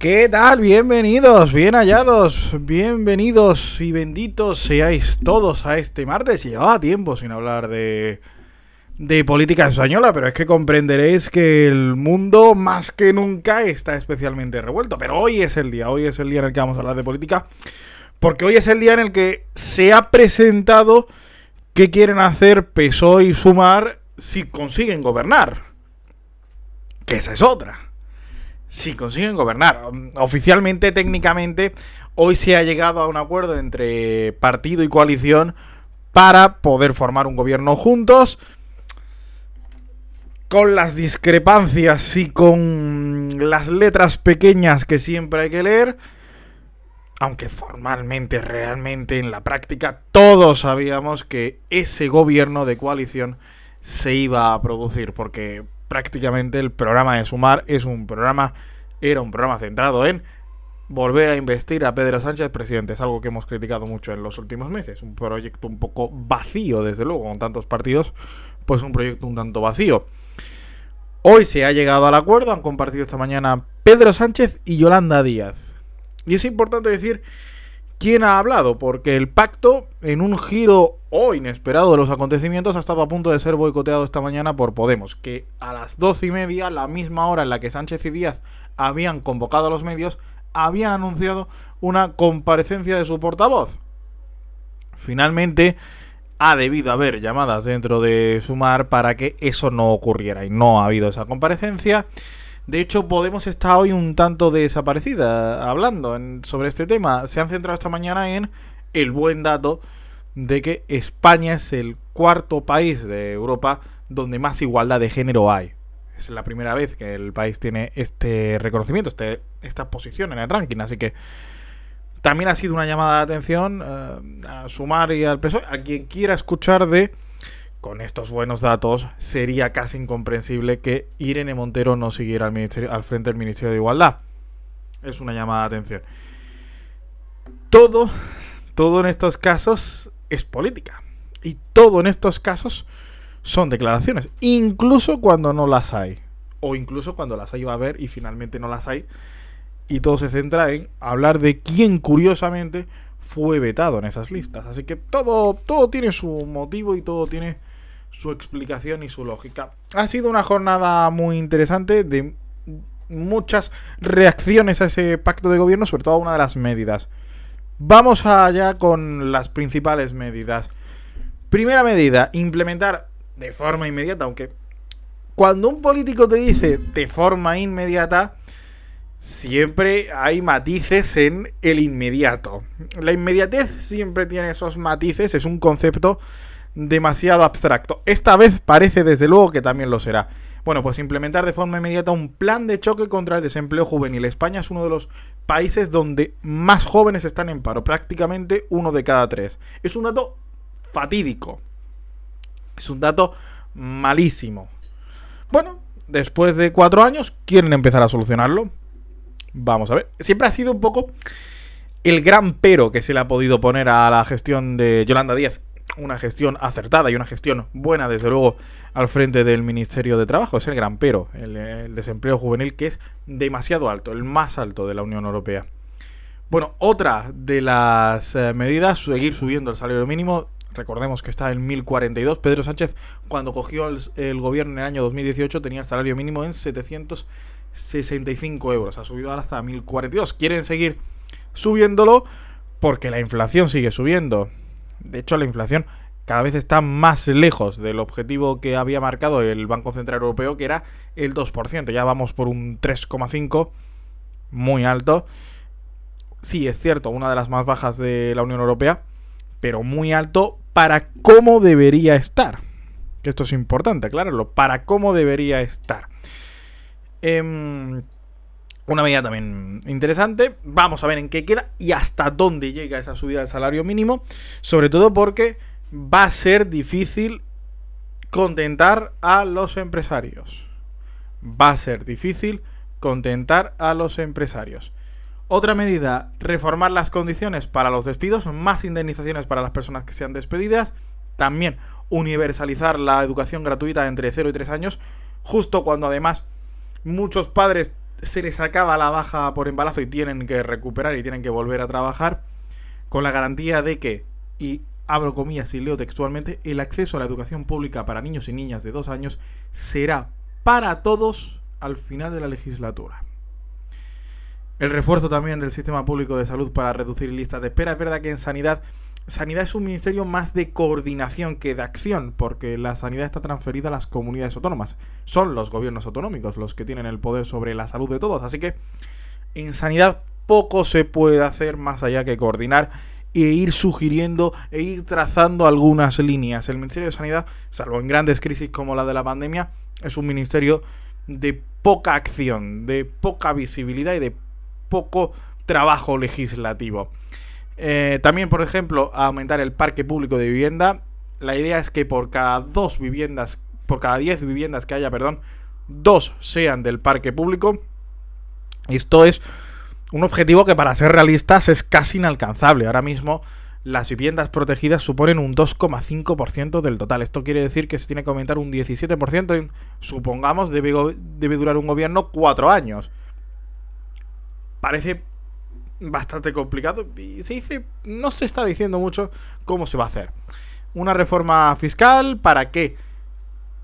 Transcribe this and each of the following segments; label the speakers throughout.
Speaker 1: ¿Qué tal? Bienvenidos, bien hallados, bienvenidos y benditos seáis todos a este martes. Llevaba tiempo sin hablar de política española, pero es que comprenderéis que el mundo más que nunca está especialmente revuelto. Pero hoy es el día en el que vamos a hablar de política, porque hoy es el día en el que se ha presentado qué quieren hacer PSOE y Sumar si consiguen gobernar. Que esa es otra. Si consiguen gobernar. Oficialmente, técnicamente, hoy se ha llegado a un acuerdo entre partido y coalición para poder formar un gobierno juntos, con las discrepancias y con las letras pequeñas que siempre hay que leer, aunque formalmente, realmente, en la práctica, todos sabíamos que ese gobierno de coalición se iba a producir, porque prácticamente el programa de Sumar era un programa centrado en volver a investir a Pedro Sánchez presidente. Es algo que hemos criticado mucho en los últimos meses. Un proyecto un poco vacío, desde luego, con tantos partidos, pues un proyecto un tanto vacío. Hoy se ha llegado al acuerdo, han compartido esta mañana Pedro Sánchez y Yolanda Díaz. Y es importante decir quién ha hablado, porque el pacto, en un giro inesperado de los acontecimientos, ha estado a punto de ser boicoteado esta mañana por Podemos, que a las 12:30, la misma hora en la que Sánchez y Díaz habían convocado a los medios, habían anunciado una comparecencia de su portavoz. Finalmente ha debido haber llamadas dentro de Sumar para que eso no ocurriera, y no ha habido esa comparecencia. De hecho, Podemos está hoy un tanto desaparecida hablando sobre este tema. Se han centrado esta mañana en el buen dato de que España es el cuarto país de Europa donde más igualdad de género hay. Es la primera vez que el país tiene este reconocimiento, esta posición en el ranking. Así que también ha sido una llamada de atención a Sumar y al PSOE. A quien quiera escuchar con estos buenos datos, sería casi incomprensible que Irene Montero no siguiera al frente del Ministerio de Igualdad. Es una llamada de atención. Todo en estos casos es política. Y todo en estos casos son declaraciones. Incluso cuando no las hay. O incluso cuando las hay va a haber y finalmente no las hay. Y todo se centra en hablar de quién, curiosamente, fue vetado en esas listas. Así que todo tiene su motivo y todo tiene su explicación y su lógica. Ha sido una jornada muy interesante, de muchas reacciones a ese pacto de gobierno, sobre todo a una de las medidas. Vamos allá con las principales medidas. Primera medida, implementar de forma inmediata, aunque cuando un político te dice de forma inmediata, siempre hay matices en el inmediato. La inmediatez siempre tiene esos matices, es un concepto demasiado abstracto. Esta vez parece desde luego que también lo será. Bueno, pues implementar de forma inmediata un plan de choque contra el desempleo juvenil. España es uno de los países donde más jóvenes están en paro, prácticamente 1 de cada 3. Es un dato fatídico. Es un dato malísimo. Bueno, después de 4 años, ¿quieren empezar a solucionarlo? Vamos a ver. Siempre ha sido un poco el gran pero que se le ha podido poner a la gestión de Yolanda Díaz. Una gestión acertada y una gestión buena, desde luego, al frente del Ministerio de Trabajo. Es el gran pero, el desempleo juvenil, que es demasiado alto, el más alto de la Unión Europea. Bueno, otra de las medidas, seguir subiendo el salario mínimo. Recordemos que está en 1.042. Pedro Sánchez, cuando cogió el gobierno en el año 2018, tenía el salario mínimo en 765 euros. Ha subido ahora hasta 1.042. Quieren seguir subiéndolo porque la inflación sigue subiendo. De hecho, la inflación cada vez está más lejos del objetivo que había marcado el Banco Central Europeo, que era el 2%. Ya vamos por un 3,5%, muy alto. Sí, es cierto, una de las más bajas de la Unión Europea, pero muy alto para cómo debería estar. Que esto es importante, aclararlo, para cómo debería estar. Una medida también interesante. Vamos a ver en qué queda y hasta dónde llega esa subida del salario mínimo. Sobre todo porque va a ser difícil contentar a los empresarios. Va a ser difícil contentar a los empresarios. Otra medida, reformar las condiciones para los despidos, más indemnizaciones para las personas que sean despedidas. También universalizar la educación gratuita entre 0 y 3 años, justo cuando además muchos padres se les acaba la baja por embarazo y tienen que recuperar y tienen que volver a trabajar, con la garantía de que, y abro comillas y leo textualmente, el acceso a la educación pública para niños y niñas de 2 años será para todos al final de la legislatura. El refuerzo también del sistema público de salud para reducir listas de espera. Es verdad que en sanidad es un ministerio más de coordinación que de acción, porque la sanidad está transferida a las comunidades autónomas. Son los gobiernos autonómicos los que tienen el poder sobre la salud de todos. Así que en sanidad poco se puede hacer más allá que coordinar e ir sugiriendo e ir trazando algunas líneas. El Ministerio de Sanidad, salvo en grandes crisis como la de la pandemia, es un ministerio de poca acción, de poca visibilidad y de poco trabajo legislativo. También, por ejemplo, aumentar el parque público de vivienda. La idea es que por cada 10 viviendas que haya, 2 sean del parque público. Esto es un objetivo que, para ser realistas, es casi inalcanzable. Ahora mismo las viviendas protegidas suponen un 2,5% del total. Esto quiere decir que se tiene que aumentar un 17% y, supongamos, debe durar un gobierno 4 años. Parece bastante complicado y no se está diciendo mucho cómo se va a hacer. Una reforma fiscal para que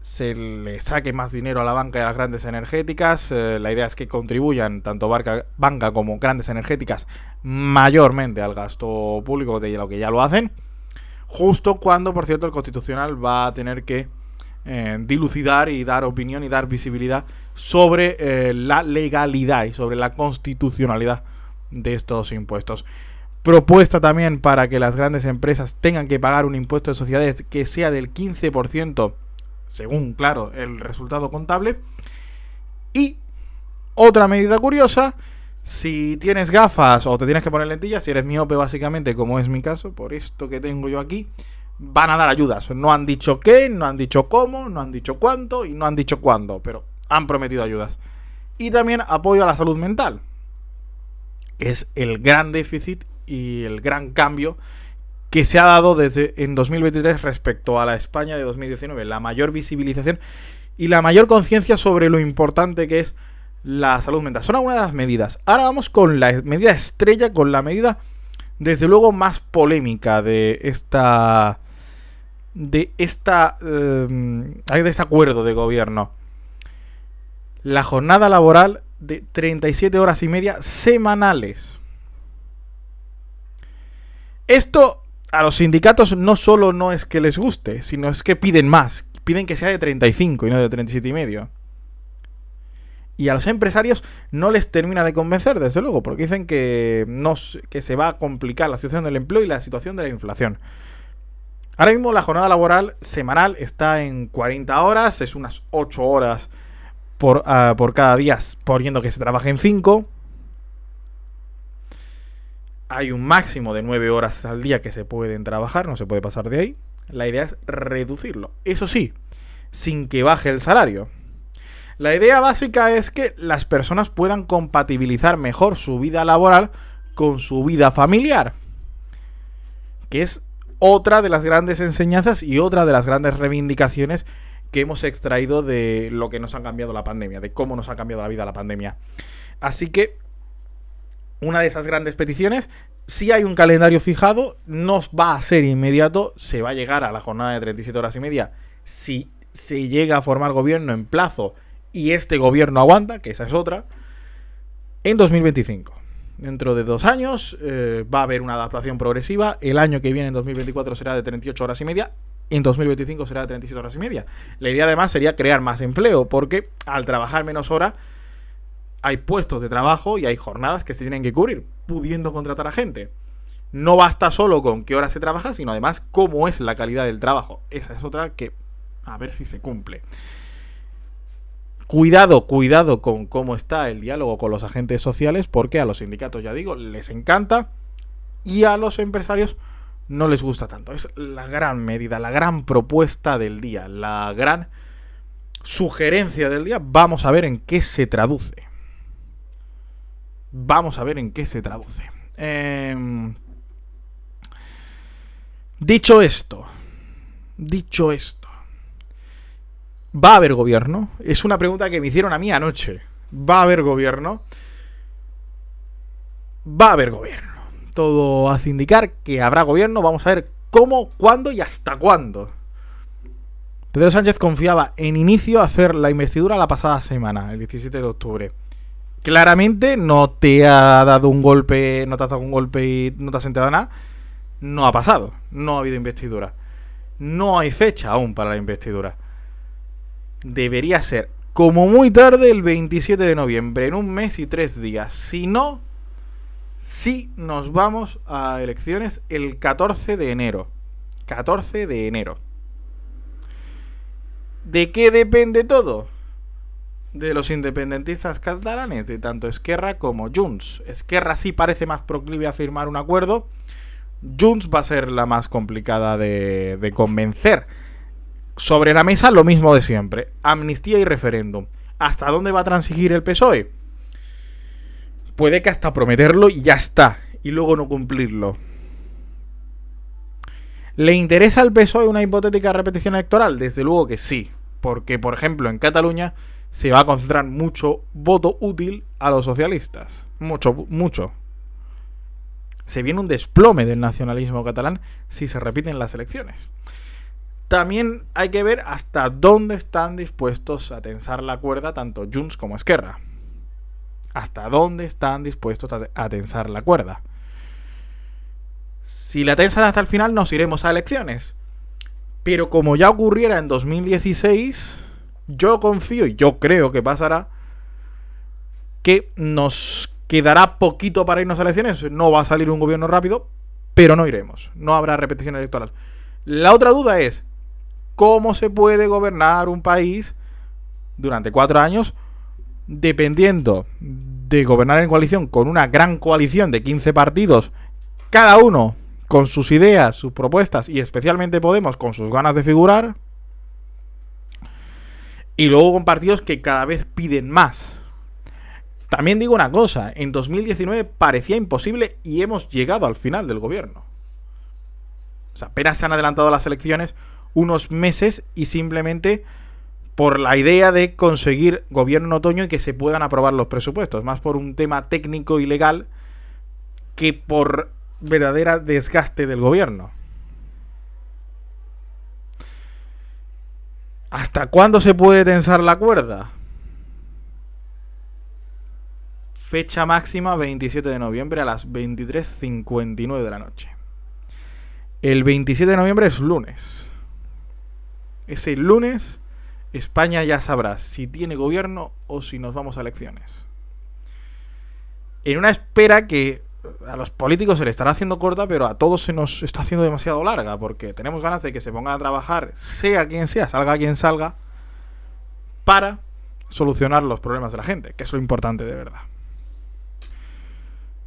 Speaker 1: se le saque más dinero a la banca y a las grandes energéticas. La idea es que contribuyan tanto banca como grandes energéticas mayormente al gasto público de lo que ya lo hacen. Justo cuando, por cierto, el Constitucional va a tener que dilucidar y dar opinión y dar visibilidad sobre la legalidad y sobre la constitucionalidad de estos impuestos. Propuesta también para que las grandes empresas tengan que pagar un impuesto de sociedades que sea del 15%, según, claro, el resultado contable. Y otra medida curiosa: si tienes gafas o te tienes que poner lentillas, si eres miope básicamente, como es mi caso, por esto que tengo yo aquí, van a dar ayudas. No han dicho qué, no han dicho cómo, no han dicho cuánto y no han dicho cuándo, pero han prometido ayudas. Y también apoyo a la salud mental. Es el gran déficit y el gran cambio que se ha dado en 2023 respecto a la España de 2019. La mayor visibilización y la mayor conciencia sobre lo importante que es la salud mental. Son algunas de las medidas. Ahora vamos con la medida estrella, con la medida, desde luego, más polémica de este acuerdo de gobierno. La jornada laboral de 37 horas y media semanales. Esto a los sindicatos no solo no es que les guste, sino es que piden más. Piden que sea de 35 y no de 37 y medio. Y a los empresarios no les termina de convencer, desde luego, porque dicen que se va a complicar la situación del empleo y la situación de la inflación. Ahora mismo la jornada laboral semanal está en 40 horas, es unas 8 horas por cada día, poniendo que se trabaje en 5. Hay un máximo de 9 horas al día que se pueden trabajar, no se puede pasar de ahí. La idea es reducirlo, eso sí, sin que baje el salario. La idea básica es que las personas puedan compatibilizar mejor su vida laboral con su vida familiar, que es otra de las grandes enseñanzas y otra de las grandes reivindicaciones que hemos extraído de lo que nos ha cambiado la pandemia, de cómo nos ha cambiado la vida la pandemia. Así que una de esas grandes peticiones, si hay un calendario fijado, no va a ser inmediato, se va a llegar a la jornada de 37 horas y media si se llega a formar gobierno en plazo y este gobierno aguanta, que esa es otra, en 2025. Dentro de 2 años va a haber una adaptación progresiva. El año que viene, en 2024, será de 38 horas y media. En 2025 será de 37 horas y media. La idea además sería crear más empleo, porque al trabajar menos horas hay puestos de trabajo y hay jornadas que se tienen que cubrir, pudiendo contratar a gente. No basta solo con qué horas se trabaja, sino además cómo es la calidad del trabajo. Esa es otra que a ver si se cumple. Cuidado con cómo está el diálogo con los agentes sociales, porque a los sindicatos, ya digo, les encanta y a los empresarios no les gusta tanto. Es la gran medida, la gran propuesta del día, la gran sugerencia del día. Vamos a ver en qué se traduce. Dicho esto, ¿va a haber gobierno? Es una pregunta que me hicieron a mí anoche. va a haber gobierno. Va a haber gobierno. Todo hace indicar que habrá gobierno. Vamos a ver cómo, cuándo y hasta cuándo. Pedro Sánchez confiaba en inicio hacer la investidura la pasada semana, el 17 de octubre. Claramente no te ha dado un golpe, no te has dado un golpe y no te has enterado de nada. No ha pasado, no ha habido investidura. No hay fecha aún para la investidura. Debería ser como muy tarde el 27 de noviembre, en un mes y 3 días. Si no, sí nos vamos a elecciones el 14 de enero. 14 de enero. ¿De qué depende todo? De los independentistas catalanes, de tanto Esquerra como Junts. Esquerra sí parece más proclive a firmar un acuerdo. Junts va a ser la más complicada de convencer. Sobre la mesa lo mismo de siempre. Amnistía y referéndum. ¿Hasta dónde va a transigir el PSOE? Puede que hasta prometerlo y ya está. Y luego no cumplirlo. ¿Le interesa al PSOE una hipotética repetición electoral? Desde luego que sí. Porque, por ejemplo, en Cataluña se va a concentrar mucho voto útil a los socialistas. Mucho, mucho. Se viene un desplome del nacionalismo catalán si se repiten las elecciones. También hay que ver hasta dónde están dispuestos a tensar la cuerda tanto Junts como Esquerra. Hasta dónde están dispuestos a tensar la cuerda. Si la tensan hasta el final, nos iremos a elecciones. Pero como ya ocurriera en 2016, yo confío y yo creo que pasará, que nos quedará poquito para irnos a elecciones. No va a salir un gobierno rápido, pero no iremos. No habrá repetición electoral. La otra duda es, ¿cómo se puede gobernar un país durante 4 años dependiendo de gobernar en coalición con una gran coalición de 15 partidos, cada uno con sus ideas, sus propuestas y especialmente Podemos con sus ganas de figurar, y luego con partidos que cada vez piden más? También digo una cosa, en 2019 parecía imposible y hemos llegado al final del gobierno. O sea, apenas se han adelantado las elecciones unos meses y simplemente por la idea de conseguir gobierno en otoño y que se puedan aprobar los presupuestos, más por un tema técnico y legal que por verdadera desgaste del gobierno. ¿Hasta cuándo se puede tensar la cuerda? Fecha máxima 27 de noviembre a las 23:59 de la noche. El 27 de noviembre es lunes. Ese lunes España ya sabrá si tiene gobierno o si nos vamos a elecciones. En una espera que a los políticos se les estará haciendo corta, pero a todos se nos está haciendo demasiado larga, porque tenemos ganas de que se pongan a trabajar, sea quien sea, salga quien salga, para solucionar los problemas de la gente, que es lo importante de verdad.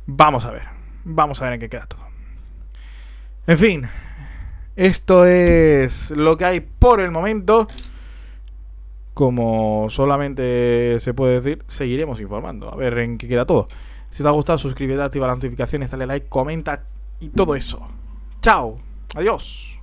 Speaker 1: Vamos a ver en qué queda todo. En fin, esto es lo que hay por el momento. Como solamente se puede decir, seguiremos informando, a ver en qué queda todo. Si te ha gustado, suscríbete, activa las notificaciones, dale like, comenta y todo eso. Chao, adiós.